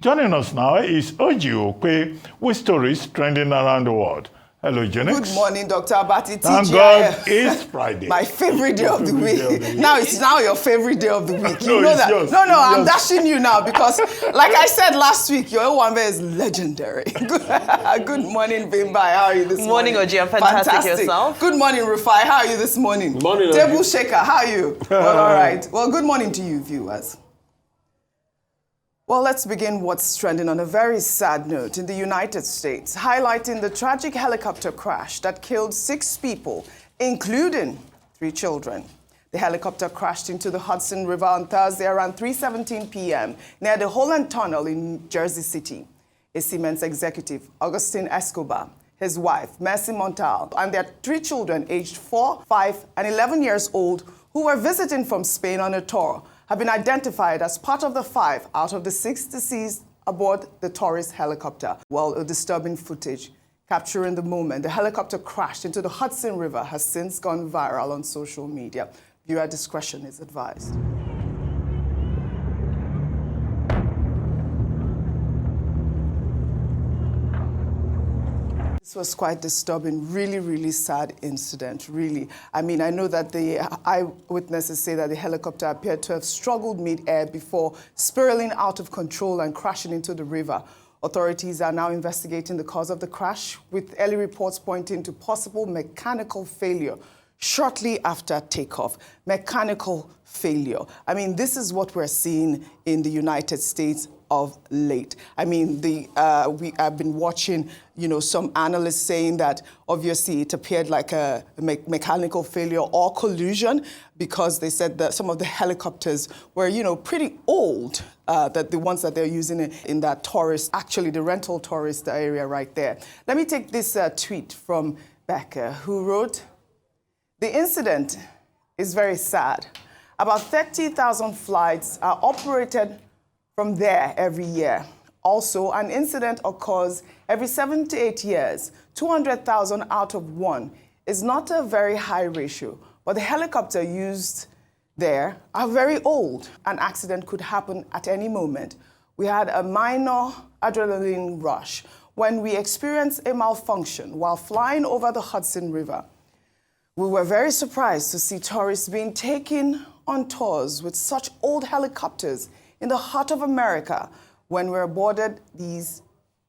Joining us now is OjyOkpe with stories trending around the world. Hello, Jenix. Good morning, Dr. Abati. Thank God it's Friday. My favorite day of the week. Now it's now your favorite day of the week. You No, know it's that. yours. No, It's I'm yours. dashing you now because, like I said last week, your Owambe is legendary. Good morning, Bimbai. How are you this morning? Morning, Oji. I'm fantastic. Yourself? Good morning, Rufai. How are you this morning? Morning, Oji. Table Shaker. How are you? Well, all right. Well, good morning to you, viewers. Well, let's begin what's trending on a very sad note in the United States, highlighting the tragic helicopter crash that killed 6 people, including 3 children. The helicopter crashed into the Hudson River on Thursday around 3:17 p.m. near the Holland Tunnel in Jersey City. A Siemens executive, Agustin Escobar, his wife, Merce Montal, and their 3 children aged 4, 5, and 11 years old who were visiting from Spain on a tour have been identified as part of the 5 out of the 6 deceased aboard the tourist helicopter. Well, a disturbing footage capturing the moment the helicopter crashed into the Hudson River has since gone viral on social media. Viewer discretion is advised. This was quite disturbing, really, really sad incident, really. I mean, I know that the eyewitnesses say that the helicopter appeared to have struggled mid-air before spiraling out of control and crashing into the river. Authorities are now investigating the cause of the crash, with early reports pointing to possible mechanical failure shortly after takeoff. Mechanical failure. I mean, this is what we're seeing in the United States of late. I mean, we have been watching, some analysts saying that obviously it appeared like a mechanical failure or collusion because they said that some of the helicopters were, pretty old, that the ones that they're using in that tourist, actually the rental tourist area right there. Let me take this tweet from Becca, who wrote, "The incident is very sad. About 30,000 flights are operated from there every year. Also, an incident occurs every 7 to 8 years. 200,000 out of 1 is not a very high ratio, but the helicopter used there are very old. An accident could happen at any moment. We had a minor adrenaline rush when we experienced a malfunction while flying over the Hudson River. We were very surprised to see tourists being taken on tours with such old helicopters in the heart of America when we boarded these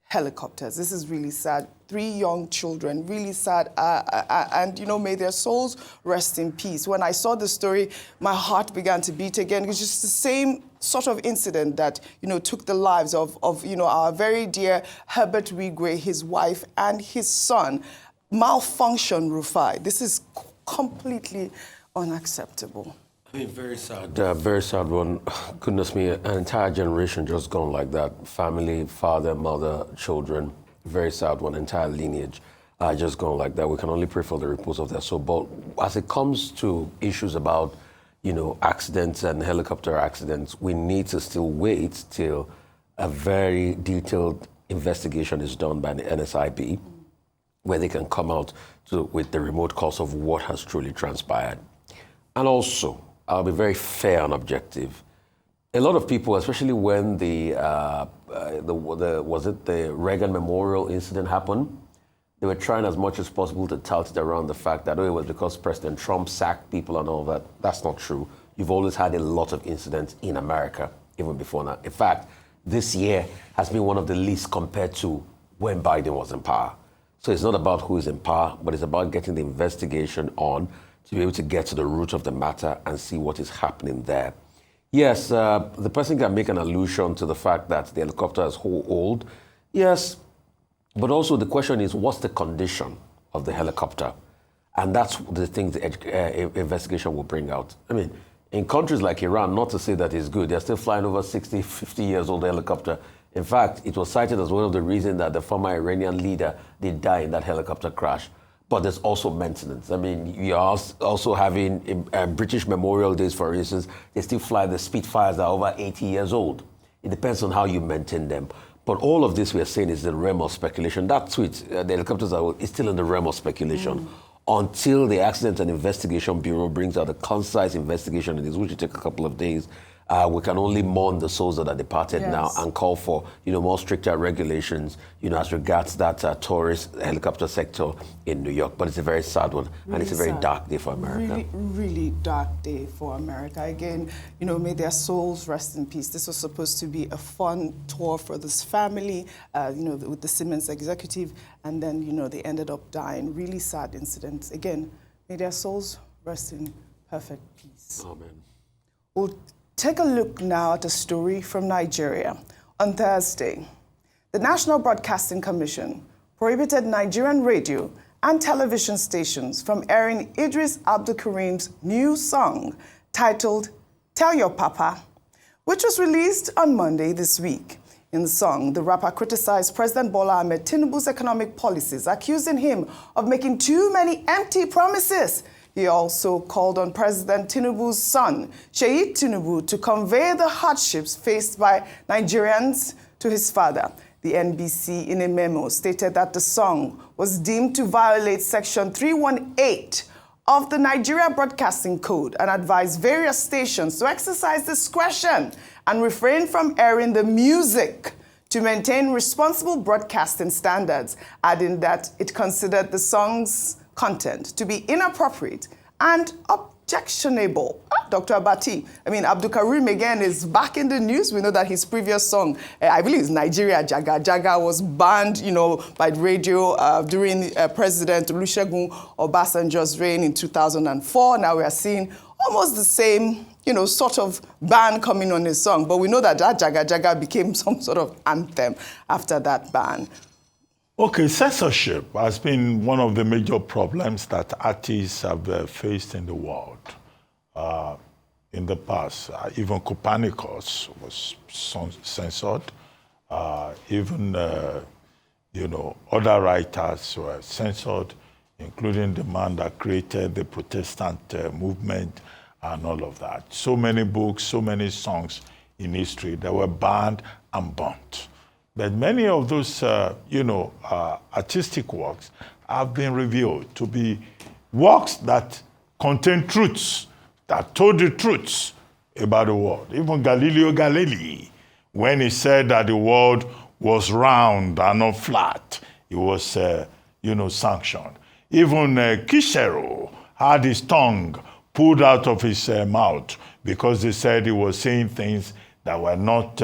helicopters." This is really sad. 3 young children, really sad. And, may their souls rest in peace. When I saw the story, my heart began to beat again. It was just the same sort of incident that, took the lives of our very dear Herbert Wigwe, his wife, and his son. Malfunction, Rufai. This is completely unacceptable. I mean, very sad one. Goodness me, an entire generation just gone like that. Family, father, mother, children. Very sad one, entire lineage just gone like that. We can only pray for the repose of their soul. But as it comes to issues about, accidents and helicopter accidents, we need to still wait till a very detailed investigation is done by the NSIB, where they can come out with the remote cause of what has truly transpired. And also, I'll be very fair and objective. A lot of people, especially when the Reagan Memorial incident happened, they were trying as much as possible to tout it around the fact that, it was because President Trump sacked people and all that. That's not true. You've always had a lot of incidents in America, even before now. In fact, this year has been one of the least compared to when Biden was in power. So it's not about who is in power, but it's about getting the investigation on to be able to get to the root of the matter and see what is happening there. Yes, the person can make an allusion to the fact that the helicopter is old. Yes, but also the question is, what's the condition of the helicopter? And that's the thing the investigation will bring out. I mean, in countries like Iran, not to say that it's good, they're still flying over 60, 50 years old helicopter. In fact, it was cited as one of the reasons that the former Iranian leader did die in that helicopter crash. But there's also maintenance. I mean, you are also having British Memorial Days, for instance, they still fly the Spitfires that are over 80 years old. It depends on how you maintain them. But all of this we are saying is the realm of speculation. That tweet, the helicopters is still in the realm of speculation until the Accident and Investigation Bureau brings out a concise investigation in this, which will take a couple of days. We can only mourn the souls that are departed Yes. now and call for, more stricter regulations, as regards that tourist helicopter sector in New York. But it's a very sad one, and it's a very sad. dark day for America. Really, really dark day for America. Again, may their souls rest in peace. This was supposed to be a fun tour for this family, with the Siemens executive, and then, they ended up dying. Really sad incidents. Again, may their souls rest in perfect peace. Amen. We'll take a look now at a story from Nigeria. On Thursday, the National Broadcasting Commission prohibited Nigerian radio and television stations from airing Eedris Abdulkareem's new song titled Tell Your Papa, which was released on Monday this week. In the song, the rapper criticized President Bola Ahmed Tinubu's economic policies, accusing him of making too many empty promises. He also called on President Tinubu's son, Seyi Tinubu, to convey the hardships faced by Nigerians to his father. The NBC, in a memo, stated that the song was deemed to violate Section 318 of the Nigeria Broadcasting Code and advised various stations to exercise discretion and refrain from airing the music to maintain responsible broadcasting standards, adding that it considered the song's content to be inappropriate and objectionable. Dr. Abati, AbdulKareem again is back in the news. We know that his previous song, I believe it's Nigeria Jaga Jaga, was banned, by radio during President Olusegun Obasanjo's reign in 2004. Now we are seeing almost the same, sort of ban coming on his song. But we know that Jaga Jaga became some sort of anthem after that ban. Okay, censorship has been one of the major problems that artists have faced in the world. In the past, even Copernicus was censored. Even other writers were censored, including the man that created the Protestant movement and all of that. So many books, so many songs in history that were banned and burnt. But many of those, artistic works have been revealed to be works that contain truths, that told the truths about the world. Even Galileo Galilei, when he said that the world was round and not flat, it was, sanctioned. Even Cicero had his tongue pulled out of his mouth because they said he was saying things that were not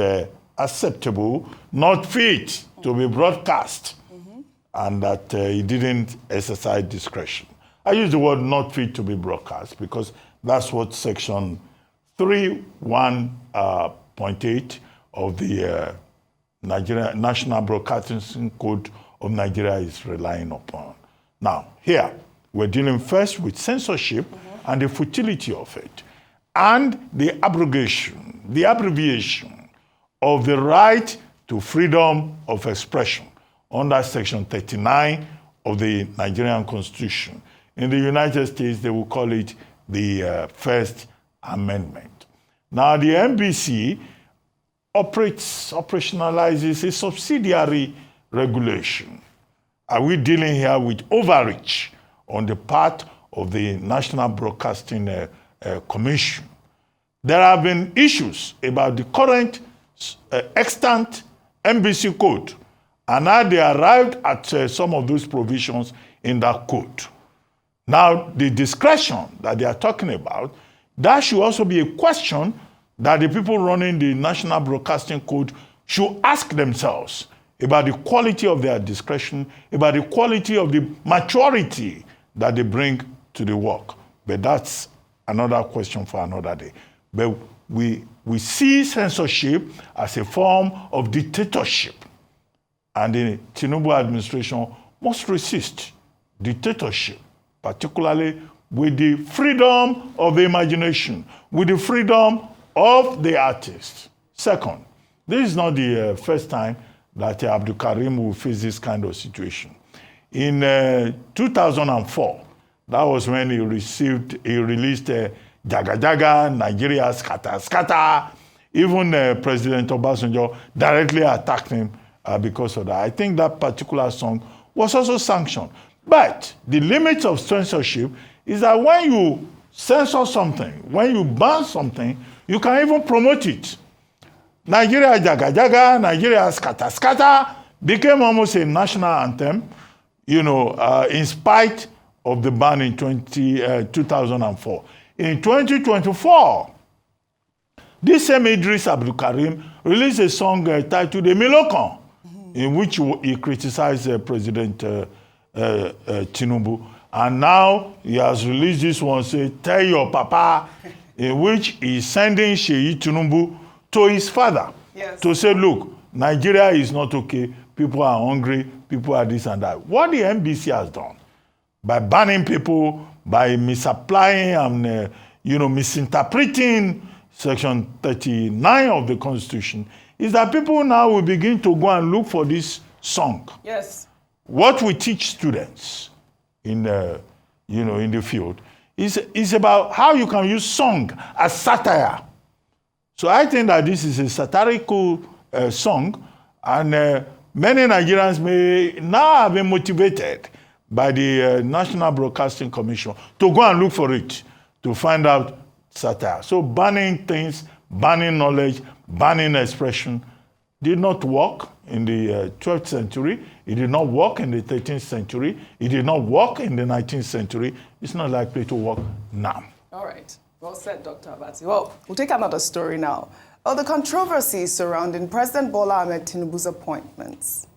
acceptable, not fit to be broadcast, and that he didn't exercise discretion. I use the word not fit to be broadcast because that's what Section 3.1.8 of the National Broadcasting Code of Nigeria is relying upon. Now, here, we're dealing first with censorship and the futility of it, and the abbreviation of the right to freedom of expression under Section 39 of the Nigerian Constitution. In the United States, they will call it the First Amendment. Now, the NBC operationalizes a subsidiary regulation. Are we dealing here with overreach on the part of the National Broadcasting Commission? There have been issues about the current extant NBC code, and now they arrived at some of those provisions in that code. Now, the discretion that they are talking about, that should also be a question that the people running the National Broadcasting Code should ask themselves about the quality of their discretion, about the quality of the maturity that they bring to the work. But that's another question for another day. But we see censorship as a form of dictatorship. And the Tinubu administration must resist dictatorship, particularly with the freedom of the imagination, with the freedom of the artist. Second, this is not the first time that AbdulKareem will face this kind of situation. In 2004, that was when he released Jaga Jaga, Nigeria Scatter Scatter. Even President Obasanjo directly attacked him because of that. I think that particular song was also sanctioned. But the limit of censorship is that when you censor something, when you ban something, you can even promote it. Nigeria Jaga Jaga, Nigeria Scatter Scatter became almost a national anthem, in spite of the ban in 2004. In 2024, this same Eedris Abdulkareem released a song titled Emilokon, in which he criticized President Tinubu. And now he has released this one, say, Tell Your Papa, in which he's sending Seyi Tinubu to his father to say, look, Nigeria is not okay, people are hungry, people are this and that. What the NBC has done, by banning people, by misapplying and misinterpreting Section 39 of the Constitution, is that people now will begin to go and look for this song. Yes. What we teach students in in the field is about how you can use song as satire. So I think that this is a satirical song, and many Nigerians may now have been motivated by the National Broadcasting Commission to go and look for it, to find out satire. So banning things, banning knowledge, banning expression did not work in the 12th century. It did not work in the 13th century. It did not work in the 19th century. It's not likely to work now. All right. Well said, Dr. Abati. Well, we'll take another story now. Well, the controversy surrounding President Bola Ahmed Tinubu's appointments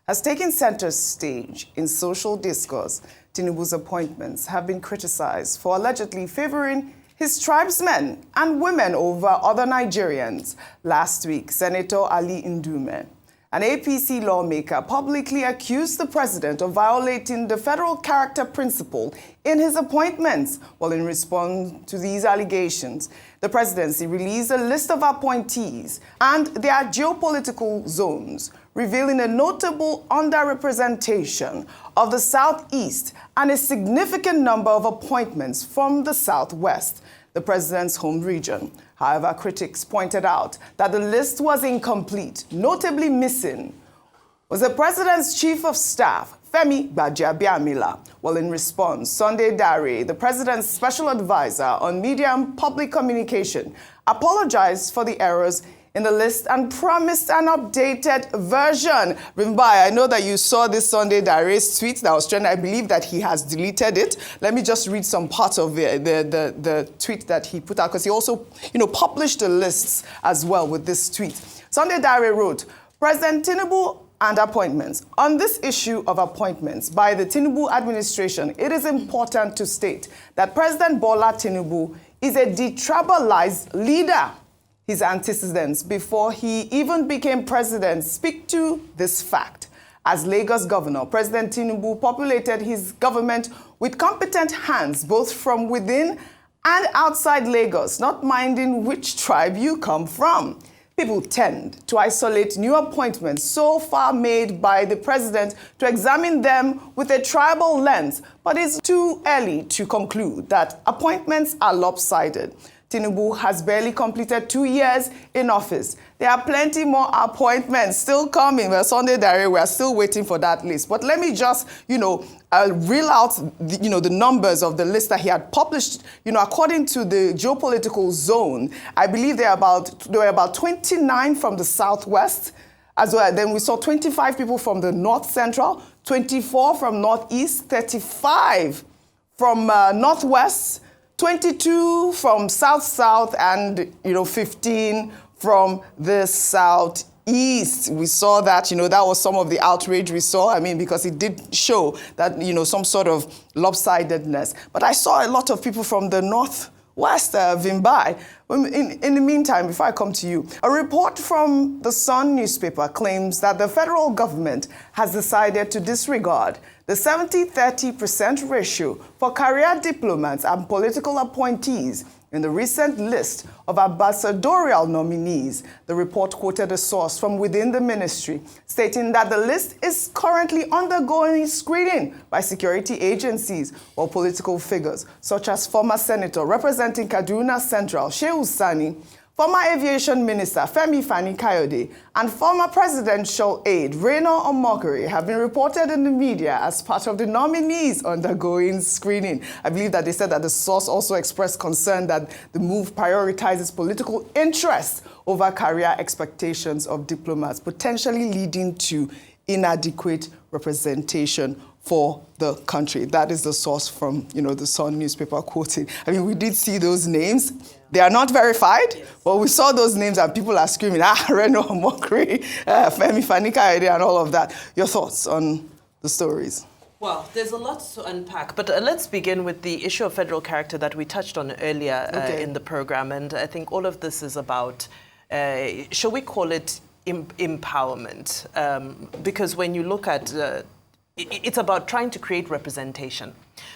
has taken center stage in social discourse. Tinubu's appointments have been criticized for allegedly favoring his tribesmen and women over other Nigerians. Last week, Senator Ali Ndume, an APC lawmaker, publicly accused the president of violating the federal character principle in his appointments. Well, in response to these allegations, the presidency released a list of appointees and their geopolitical zones, revealing a notable underrepresentation of the Southeast and a significant number of appointments from the Southwest, the president's home region. However, critics pointed out that the list was incomplete. Notably missing was the president's chief of staff, Femi Gbajabiamila. Well, in response, Sunday Dare, the president's special advisor on media and public communication, apologized for the errors in the list and promised an updated version. Rimbai, I know that you saw this Sunday Dare's tweet that was trending. I believe that he has deleted it. Let me just read some parts of the tweet that he put out, because he also, published the lists as well with this tweet. Sunday Dare wrote, President Tinubu and appointments. On this issue of appointments by the Tinubu administration, it is important to state that President Bola Tinubu is a detribalized leader. His antecedents before he even became president speak to this fact. As Lagos governor, President Tinubu populated his government with competent hands, both from within and outside Lagos, not minding which tribe you come from. People tend to isolate new appointments so far made by the president to examine them with a tribal lens, but it's too early to conclude that appointments are lopsided. Tinubu has barely completed 2 years in office. There are plenty more appointments still coming. Well, Sunday Dare, we are still waiting for that list. But let me just, reel out, the numbers of the list that he had published. According to the geopolitical zone, I believe there were about 29 from the Southwest as well. Then we saw 25 people from the North Central, 24 from Northeast, 35 from Northwest, 22 from South-South, and, 15 from the Southeast. We saw that, that was some of the outrage we saw. Because it did show that, some sort of lopsidedness. But I saw a lot of people from the Northwest, Vimbai. In the meantime, before I come to you, a report from the Sun newspaper claims that the federal government has decided to disregard the 70-30% ratio for career diplomats and political appointees in the recent list of ambassadorial nominees. The report quoted a source from within the ministry, stating that the list is currently undergoing screening by security agencies, while political figures, such as former senator representing Kaduna Central, Shehu Sani, Former Aviation Minister Femi Fani-Kayode and former presidential aide Reno Omokri have been reported in the media as part of the nominees undergoing screening. I believe that they said that the source also expressed concern that the move prioritizes political interests over career expectations of diplomats, potentially leading to inadequate representation for the country. That is the source from, the Sun newspaper quoting. I mean, we did see those names. They are not verified, but we saw those names and people are screaming, Reno Omokri, Femi Fani-Kayode and all of that. Your thoughts on the stories? Well, there's a lot to unpack, but let's begin with the issue of federal character that we touched on earlier in the program. And I think all of this is about, shall we call it empowerment? Because when you look at it's about trying to create representation.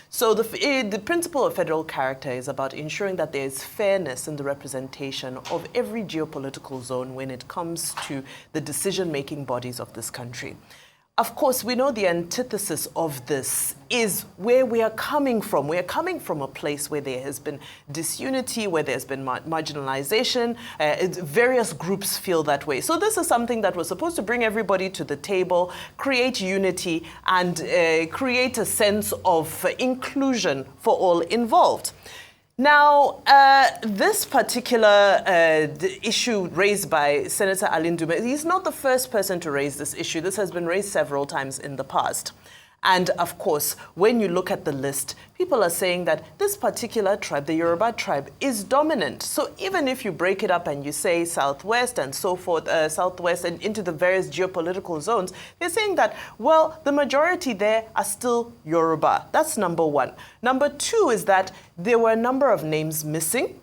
So the principle of federal character is about ensuring that there is fairness in the representation of every geopolitical zone when it comes to the decision-making bodies of this country. Of course, we know the antithesis of this is where we are coming from. We are coming from a place where there has been disunity, where there's been marginalization. Various groups feel that way. So this is something that was supposed to bring everybody to the table, create unity, and create a sense of inclusion for all involved. Now, this particular issue raised by Senator Alin Dume, he's not the first person to raise this issue. This has been raised several times in the past. And of course, when you look at the list, people are saying that this particular tribe, the Yoruba tribe, is dominant. So even if you break it up and you say Southwest and so forth, Southwest and into the various geopolitical zones, they're saying that, well, the majority there are still Yoruba. That's number one. Number two is that there were a number of names missing.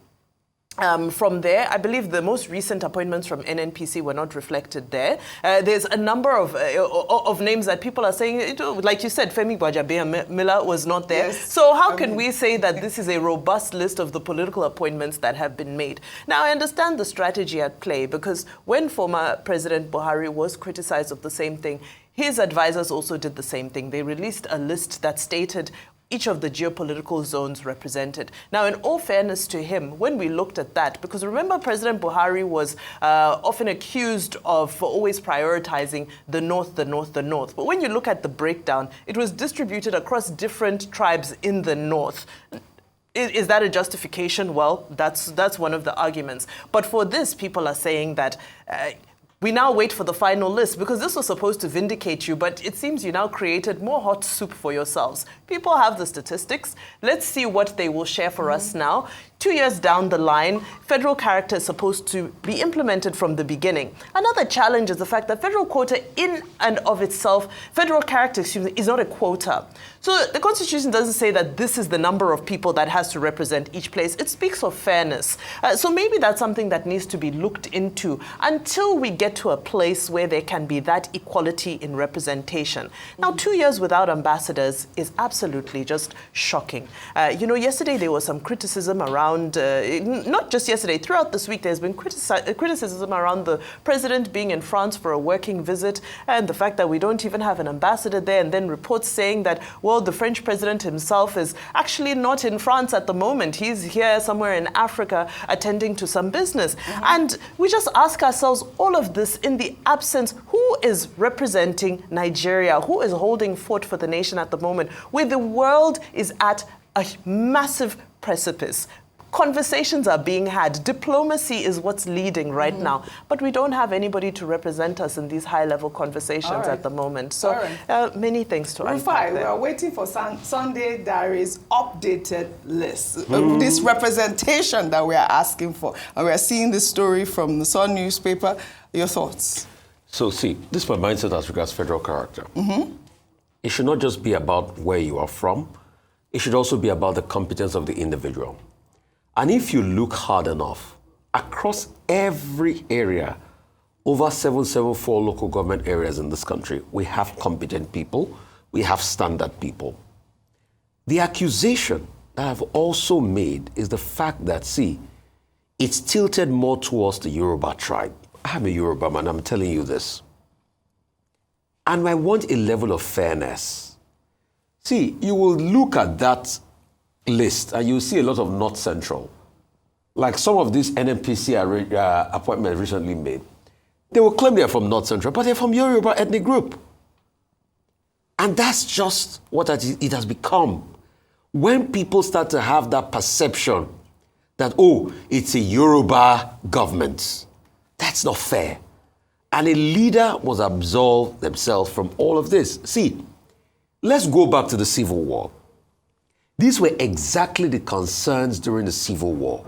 From there, I believe the most recent appointments from NNPC were not reflected there. There's a number of names that people are saying, like you said, Femi Gbajabiamila was not there. Yes. So how can we say that this is a robust list of the political appointments that have been made? Now, I understand the strategy at play because when former President Buhari was criticized of the same thing, his advisors also did the same thing. They released a list that stated each of the geopolitical zones represented. Now, in all fairness to him, when we looked at that, because remember President Buhari was often accused of always prioritizing the north, the north, the north. But when you look at the breakdown, it was distributed across different tribes in the north. Is that a justification? Well, that's one of the arguments. But for this, people are saying that we now wait for the final list because this was supposed to vindicate you, but it seems you now created more hot soup for yourselves. People have the statistics. Let's see what they will share for us now. 2 years down the line, federal character is supposed to be implemented from the beginning. Another challenge is the fact that federal quota in and of itself, federal character, is not a quota. So the Constitution doesn't say that this is the number of people that has to represent each place. It speaks of fairness. So maybe that's something that needs to be looked into until we get to a place where there can be that equality in representation. Now, 2 years without ambassadors is absolutely just shocking. Yesterday there was some criticism around, not just yesterday, throughout this week there's been criticism around the president being in France for a working visit and the fact that we don't even have an ambassador there, and then reports saying that, well, the French president himself is actually not in France at the moment. He's here somewhere in Africa attending to some business. And we just ask ourselves, all of this in the absence, who is representing Nigeria? Who is holding fort for the nation at the moment, where the world is at a massive precipice? Conversations are being had. Diplomacy is what's leading right now. But we don't have anybody to represent us in these high-level conversations at the moment. So many things to unpack there. We are waiting for Sunday Diary's updated list. This representation that we are asking for. And we are seeing this story from the Sun newspaper. Your thoughts? So see, this is my mindset as regards federal character. It should not just be about where you are from. It should also be about the competence of the individual. And if you look hard enough, across every area, over 774 local government areas in this country, we have competent people, we have standard people. The accusation that I've also made is the fact that, see, it's tilted more towards the Yoruba tribe. I'm a Yoruba man, I'm telling you this. And I want a level of fairness. See, you will look at that list and you'll see a lot of North Central. like some of these NNPC appointments recently made, they will claim they're from North Central, but they're from Yoruba ethnic group. And that's just what it has become. When people start to have that perception that, oh, it's a Yoruba government, that's not fair. And a leader must absolve themselves from all of this. See, let's go back to the Civil War. These were exactly the concerns during the Civil War.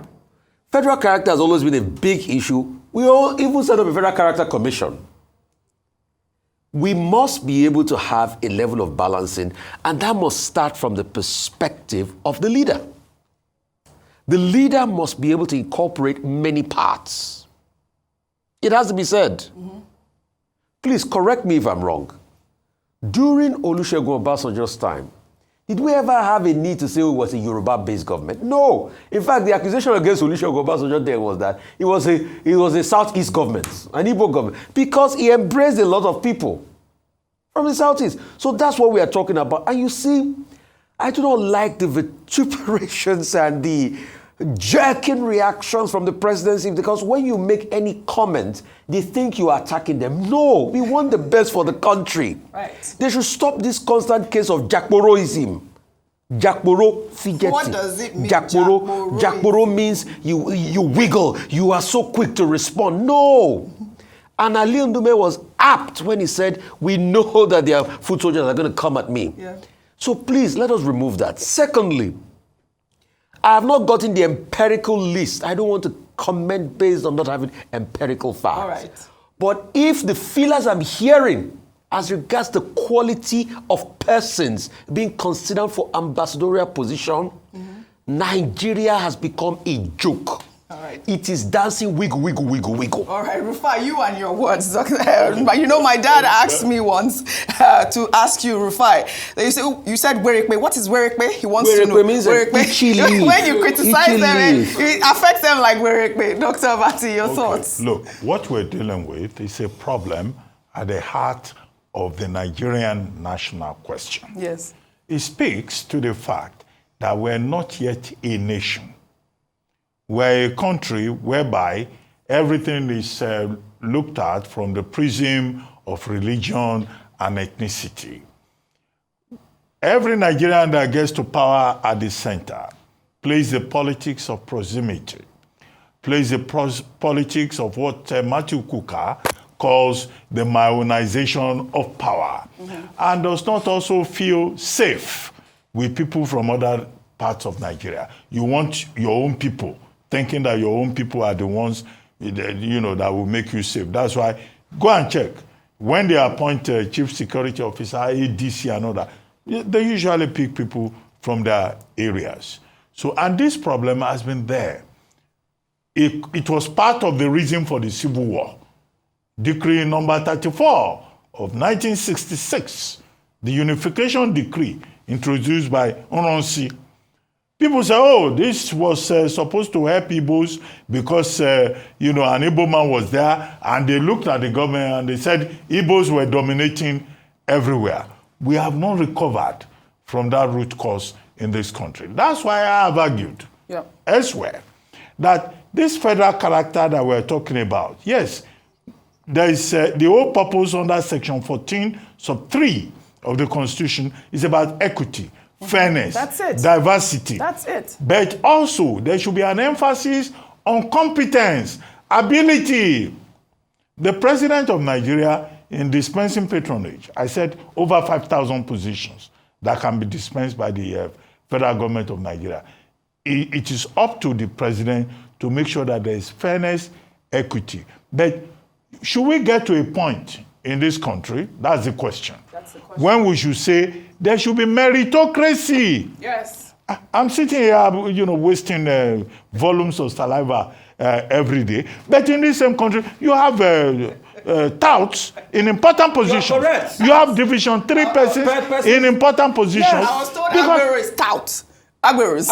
Federal character has always been a big issue. We all even set up a Federal Character Commission. We must be able to have a level of balancing, and that must start from the perspective of the leader. The leader must be able to incorporate many parts. It has to be said. Mm-hmm. Please correct me if I'm wrong. During Olusegun Obasanjo's time, did we ever have a need to say it was a Yoruba-based government? No. In fact, the accusation against Olusegun Obasanjo then was that it was a Southeast government, an Igbo government, because he embraced a lot of people from the Southeast. So that's what we are talking about. And you see, I do not like the vituperations and the jerking reactions from the presidency, because when you make any comment, they think you are attacking them. No, we want the best for the country. Right. They should stop this constant case of Jakboroism. Jakboro, forget what it. Does it mean? Jakboro means you wiggle. You are so quick to respond. No. And Ali Ndume was apt when he said, we know that their foot soldiers are going to come at me. Yeah. So please, let us remove that. Secondly, I have not gotten the empirical list. I don't want to comment based on not having empirical facts. All right. But if the feelers I'm hearing as regards the quality of persons being considered for ambassadorial position, Nigeria has become a joke. All right. It is dancing wiggle, wiggle, wiggle, wiggle. All right, Rufai, you and your words. But you know, my dad asked me once to ask you, Rufai. You said Werekpe. What is Werekpe? He wants to know. Means Werekpe. When you criticize them, it affects them like Werekpe. Dr. Abati, your thoughts? Look, what we're dealing with is a problem at the heart of the Nigerian national question. Yes. It speaks to the fact that we're not yet a nation. We're a country whereby everything is looked at from the prism of religion and ethnicity. Every Nigerian that gets to power at the center plays the politics of proximity, plays the politics of what Matthew Kuka calls the Maronization of power, and does not also feel safe with people from other parts of Nigeria. You want your own people, thinking that your own people are the ones that will make you safe. That's why, go and check. When they appoint a chief security officer, ADC and all that, they usually pick people from their areas. So, and this problem has been there. It was part of the reason for the Civil War. Decree number 34 of 1966, the unification decree introduced by Onronsi. People say, oh, this was supposed to help Igbos because, an Igbo man was there, and they looked at the government and they said Igbos were dominating everywhere. We have not recovered from that root cause in this country. That's why I have argued elsewhere that this federal character that we're talking about, yes, there is the whole purpose under Section 14, sub 3 of the Constitution is about equity, fairness, that's it. Diversity. That's it. But also, there should be an emphasis on competence, ability. The president of Nigeria, in dispensing patronage, I said over 5,000 positions that can be dispensed by the federal government of Nigeria. It is up to the president to make sure that there is fairness, equity. But should we get to a point in this country? That's the question. That's the question. When we should say there should be meritocracy. Yes. I'm sitting here, wasting volumes of saliva every day. But in this same country, you have touts in important positions. Correct. You have Division 3 persons in important positions. Yeah, I was told Agbero is tout. Agberos.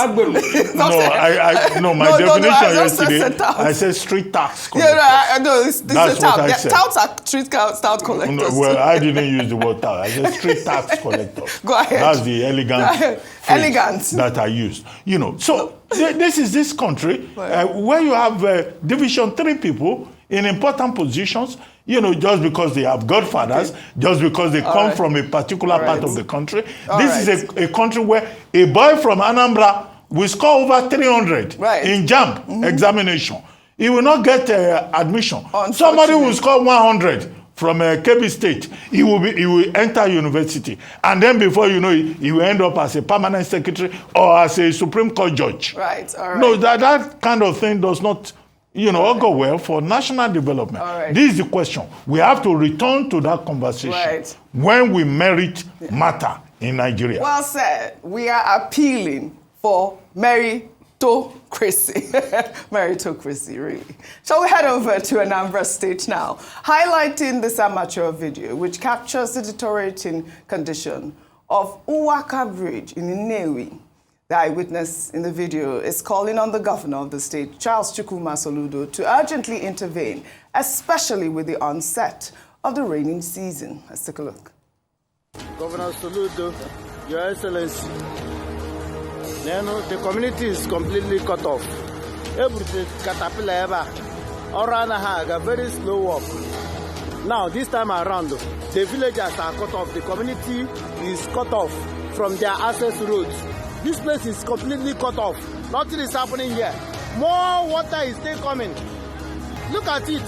No, my definition yesterday, I said street tax collectors. This is a tout. Touts are street tax collectors. No, well, I didn't use the word tout. I said street tax collectors. Go ahead. That's the elegant phrase that I used. So This is this country where you have Division 3 people in important positions, just because they have godfathers, just because they come from a particular part of the country. This is a country where a boy from Anambra will score over 300 in JAMB examination. He will not get admission. Somebody will score 100 from KB State. He will enter university. And then before you know it, he will end up as a permanent secretary or as a Supreme Court judge. Right, all right. No, that kind of thing does not go well for national development. This is the question. We have to return to that conversation when we merit matter in Nigeria. Well said. We are appealing for meritocracy. Meritocracy, really. Shall we head over to Anambra State now, highlighting this amateur video, which captures the deteriorating condition of Uwaka Bridge in Nnewi. The eyewitness in the video is calling on the governor of the state, Charles Chukwuma Soludo, to urgently intervene, especially with the onset of the raining season. Let's take a look. Governor Soludo, Your Excellency, the community is completely cut off. Everything caterpillar ever, Orana Hag, a very slow walk. Now, this time around, the villagers are cut off. The community is cut off from their access roads. This place is completely cut off. Nothing is happening here. More water is still coming. Look at it.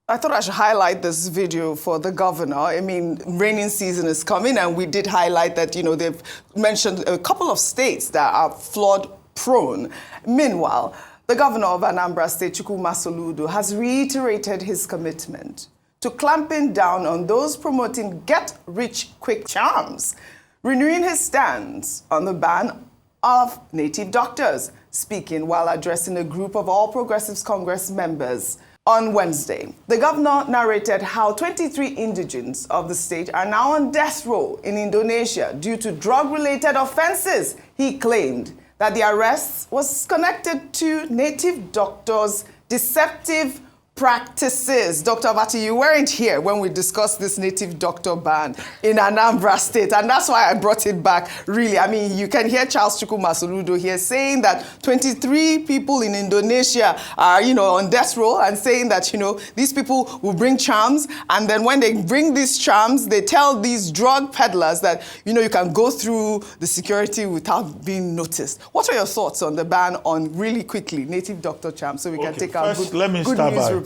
I thought I should highlight this video for the governor. I mean, raining season is coming, and we did highlight that, they've mentioned a couple of states that are flood prone. Meanwhile, the governor of Anambra State, Chukwuma Soludo, has reiterated his commitment to clamping down on those promoting get-rich-quick charms, renewing his stance on the ban of native doctors, speaking while addressing a group of All Progressives Congress members on Wednesday. The governor narrated how 23 indigents of the state are now on death row in Indonesia due to drug-related offenses. He claimed that the arrest was connected to native doctors' deceptive practices. Dr. Abati, you weren't here when we discussed this native doctor ban in Anambra State, and that's why I brought it back, really. I mean, you can hear Charles Chukwuma Soludo here saying that 23 people in Indonesia are, on death row, and saying that, these people will bring charms, and then when they bring these charms, they tell these drug peddlers that, you can go through the security without being noticed. What are your thoughts on the ban on, really quickly, native doctor charms, so we can take our good news report?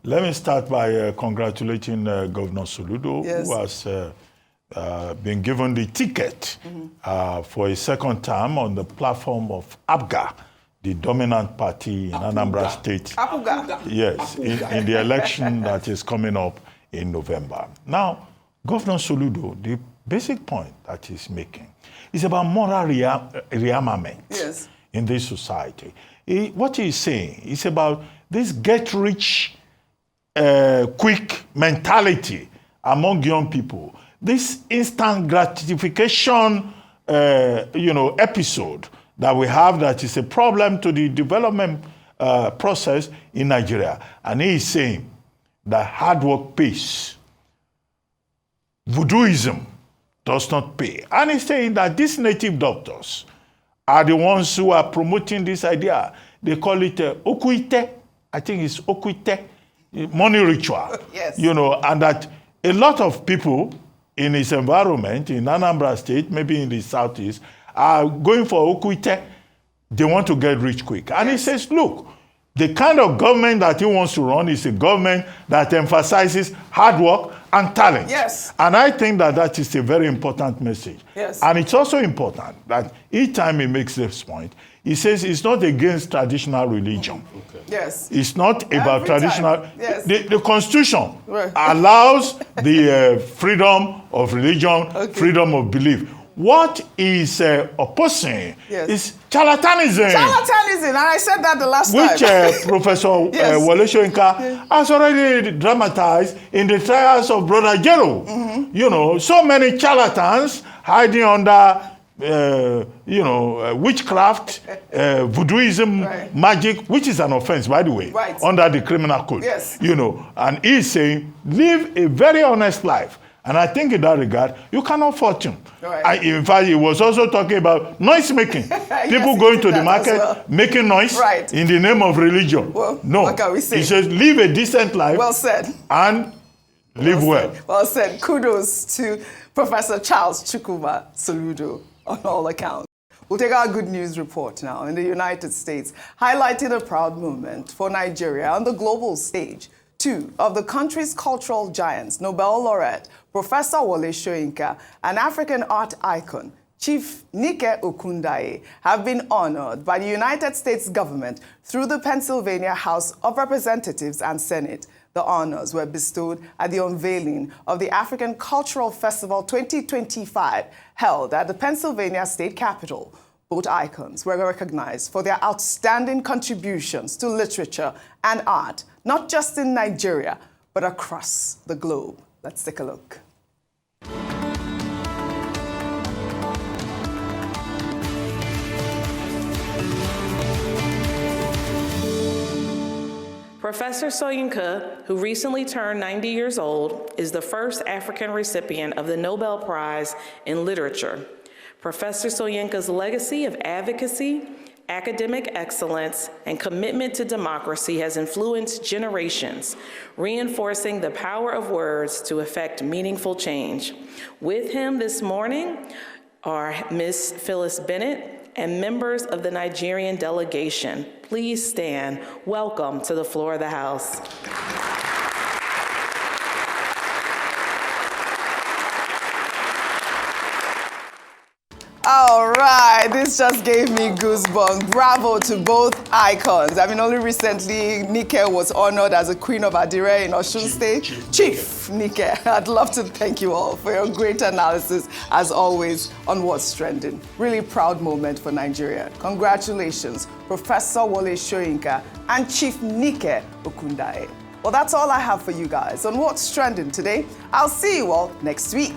Let me start by congratulating Governor Soludo, who has been given the ticket for a second term on the platform of ABGA, the dominant party in Anambra State. ABGA. Yes, in the election that is coming up in November. Now, Governor Soludo, the basic point that he's making is about moral rearmament in this society. What he's saying is about this get-rich-quick mentality among young people, this instant gratification, episode that we have that is a problem to the development process in Nigeria. And he is saying that hard work pays. Voodooism does not pay. And he's saying that these native doctors are the ones who are promoting this idea. They call it Okuite. I think it's Okuite, money ritual. Yes. And that a lot of people in his environment, in Anambra State, maybe in the southeast, are going for Okuite. They want to get rich quick. And he says, look, the kind of government that he wants to run is a government that emphasizes hard work and talent. Yes. And I think that is a very important message. Yes. And it's also important that each time he makes this point, he says it's not against traditional religion. Okay. Yes. It's not about traditional. Yes. The Constitution allows the freedom of religion, freedom of belief. What is opposing is charlatanism. Charlatanism, and I said that the last time. Which Professor Wole Soyinka has already dramatized in the trials of Brother Jero. So many charlatans hiding under witchcraft, voodooism, magic, which is an offense, by the way, under the criminal code. Yes. And he's saying, live a very honest life And I think in that regard, you cannot fault him. Right. In fact, he was also talking about noise making. People going to the market, making noise in the name of religion. Well, no, what can we say? He says live a decent life. Well said. And live well. Well said. Kudos to Professor Charles Chukwuma Soludo on all accounts. We'll take our good news report now. In the United States, highlighting a proud moment for Nigeria on the global stage. Two of the country's cultural giants, Nobel laureate Professor Wole Soyinka and African art icon Chief Nike Okundaye, have been honored by the United States government through the Pennsylvania House of Representatives and Senate. The honors were bestowed at the unveiling of the African Cultural Festival 2025 held at the Pennsylvania State Capitol. Both icons were recognized for their outstanding contributions to literature and art, not just in Nigeria, but across the globe. Let's take a look. Professor Soyinka, who recently turned 90 years old, is the first African recipient of the Nobel Prize in Literature. Professor Soyinka's legacy of advocacy, academic excellence, and commitment to democracy has influenced generations, reinforcing the power of words to effect meaningful change. With him this morning are Ms. Phyllis Bennett and members of the Nigerian delegation. Please stand. Welcome to the floor of the House. All right, this just gave me goosebumps. Bravo to both icons. I mean, only recently, Nike was honored as a Queen of Adire in Osun State. Chief Nike, I'd love to thank you all for your great analysis, as always, on what's trending. Really proud moment for Nigeria. Congratulations, Professor Wole Soyinka and Chief Nike Okundaye. Well, that's all I have for you guys on what's trending today. I'll see you all next week.